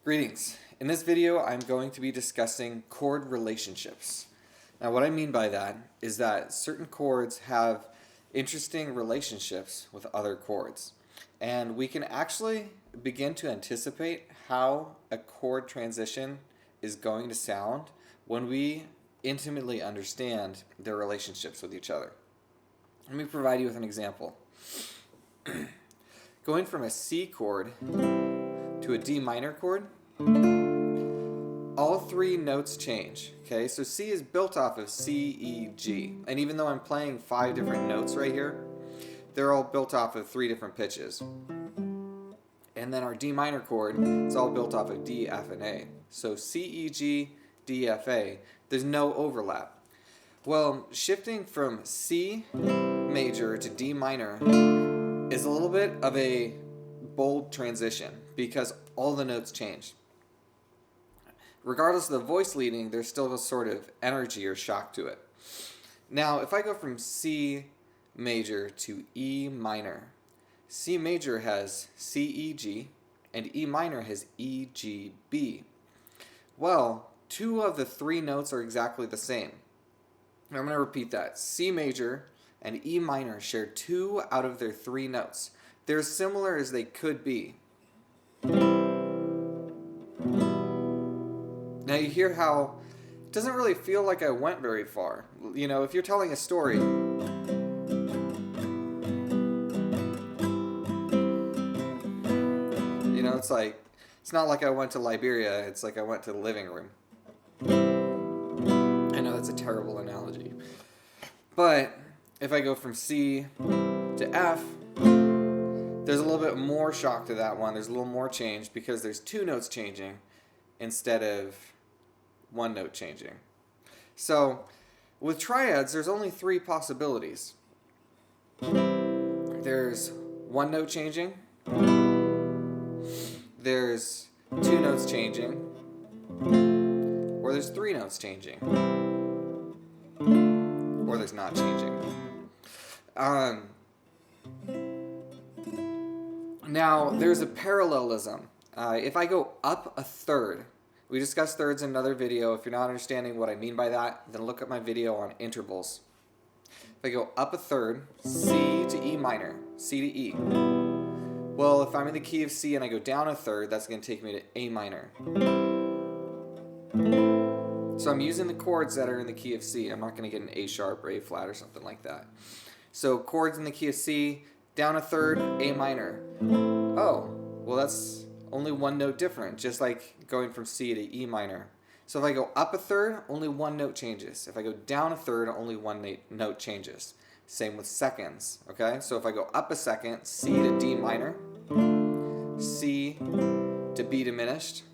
Greetings. In this video, I'm going to be discussing chord relationships. Now, what I mean by that is that certain chords have interesting relationships with other chords. And we can actually begin to anticipate how a chord transition is going to sound when we intimately understand their relationships with each other. Let me provide you with an example. Going from a C chord to a D minor chord, all three notes change. Okay, so C is built off of C, E, G. And even though I'm playing 5 different notes right here, they're all built off of 3 different pitches. And then our D minor chord, it's all built off of D, F, and A. So C, E, G, D, F, A, there's no overlap. Well, shifting from C major to D minor is a little bit of a bold transition because all the notes change. Regardless of the voice leading, there's still a sort of energy or shock to it. Now, if I go from C major to E minor, C major has C, E, G, and E minor has E, G, B. Well, 2 of the 3 notes are exactly the same. I'm going to repeat that. C major and E minor share 2 out of their 3 notes. They're as similar as they could be. Now you hear how it doesn't really feel like I went very far. You know, if you're telling a story, you know, it's not like I went to Liberia, it's like I went to the living room. I know that's a terrible analogy. But if I go from C to F, there's a little bit more shock to that one. There's a little more change because there's 2 notes changing instead of 1 note changing. So with triads, there's only 3 possibilities. There's 1 note changing, there's 2 notes changing, or there's 3 notes changing, or there's not changing. Now, there's a parallelism. If I go up a third, we discussed thirds in another video. If you're not understanding what I mean by that, then look at my video on intervals. If I go up a third, C to E minor, C to E. Well, if I'm in the key of C and I go down a third, that's going to take me to A minor. So I'm using the chords that are in the key of C. I'm not going to get an A sharp or A flat or something like that. So chords in the key of C, down a third, A minor. Oh, well that's only 1 note different, just like going from C to E minor. So if I go up a third, only 1 note changes. If I go down a third, only 1 note changes. Same with seconds, okay? So if I go up a second, C to D minor, C to B diminished,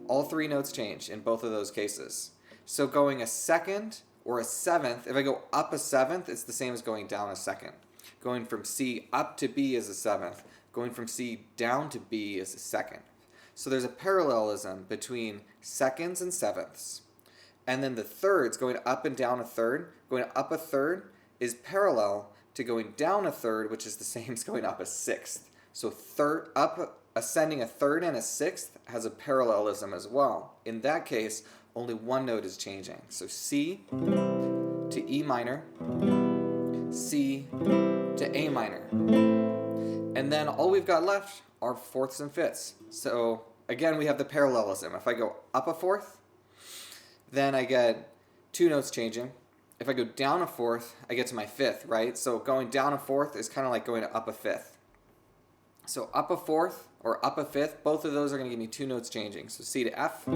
all 3 notes change in both of those cases. So going a second or a 7th, if I go up a 7th, it's the same as going down a second. Going from C up to B is a 7th. Going from C down to B is a 2nd. So there's a parallelism between seconds and 7ths. And then the thirds, going up and down a third, going up a third is parallel to going down a third, which is the same as going up a 6th. So ascending a third and a 6th has a parallelism as well. In that case, only 1 note is changing. So C to E minor, C to A minor. And then all we've got left are 4ths and 5ths. So again, we have the parallelism. If I go up a 4th, then I get 2 notes changing. If I go down a 4th, I get to my 5th, right? So going down a 4th is kind of like going up a 5th. So up a 4th or up a 5th, both of those are going to give me 2 notes changing. So C to F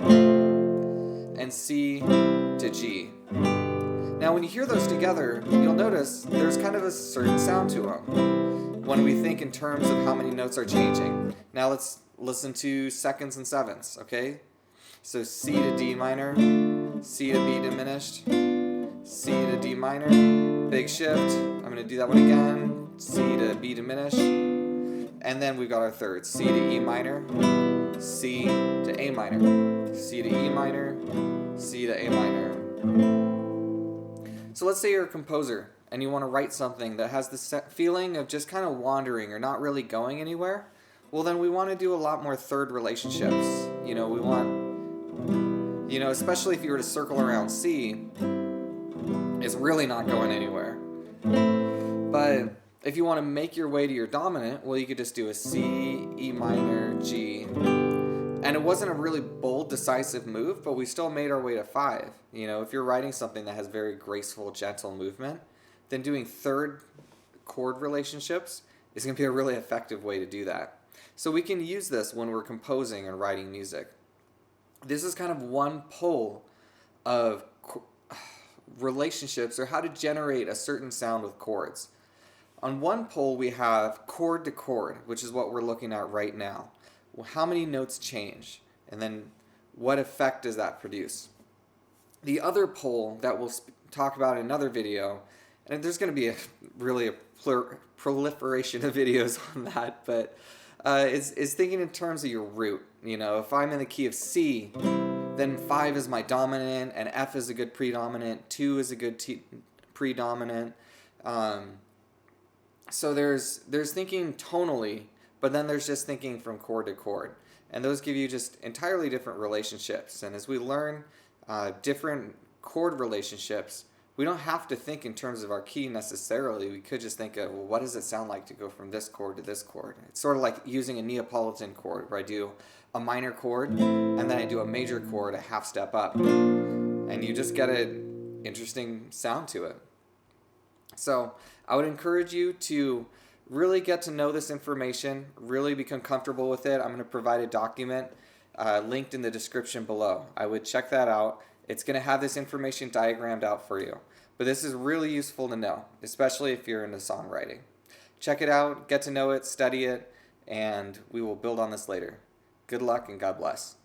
and C to G. Now when you hear those together, you'll notice there's kind of a certain sound to them when we think in terms of how many notes are changing. Now let's listen to seconds and 7ths, okay? So C to D minor, C to B diminished, C to D minor, big shift. I'm going to do that one again, C to B diminished. And then we've got our thirds, C to E minor, C to A minor, C to E minor, C to A minor. So let's say you're a composer and you want to write something that has this feeling of just kind of wandering or not really going anywhere. well, then we want to do a lot more third relationships. We want, especially if you were to circle around C, it's really not going anywhere. But if you want to make your way to your dominant, well, you could just do a C, E minor, G. And it wasn't a really bold, decisive move, but we still made our way to 5. If you're writing something that has very graceful, gentle movement, then doing third chord relationships is going to be a really effective way to do that. So we can use this when we're composing and writing music. This is kind of one pole of relationships, or how to generate a certain sound with chords. On one pole we have chord to chord, which is what we're looking at right now. Well, how many notes change, and then what effect does that produce? The other pole that we'll talk about in another video, and there's going to be a proliferation of videos on that, but is thinking in terms of your root. If I'm in the key of C, then 5 is my dominant, and F is a good predominant, 2 is a good predominant. So there's thinking tonally, but then there's just thinking from chord to chord. And those give you just entirely different relationships. And as we learn different chord relationships, we don't have to think in terms of our key necessarily. We could just think of, well, what does it sound like to go from this chord to this chord? It's sort of like using a Neapolitan chord, where I do a minor chord, and then I do a major chord a half step up. And you just get an interesting sound to it. So I would encourage you to really get to know this information, really become comfortable with it. I'm going to provide a document linked in the description below. I would check that out. It's going to have this information diagrammed out for you. But this is really useful to know, especially if you're into songwriting. Check it out, get to know it, study it, and we will build on this later. Good luck and God bless.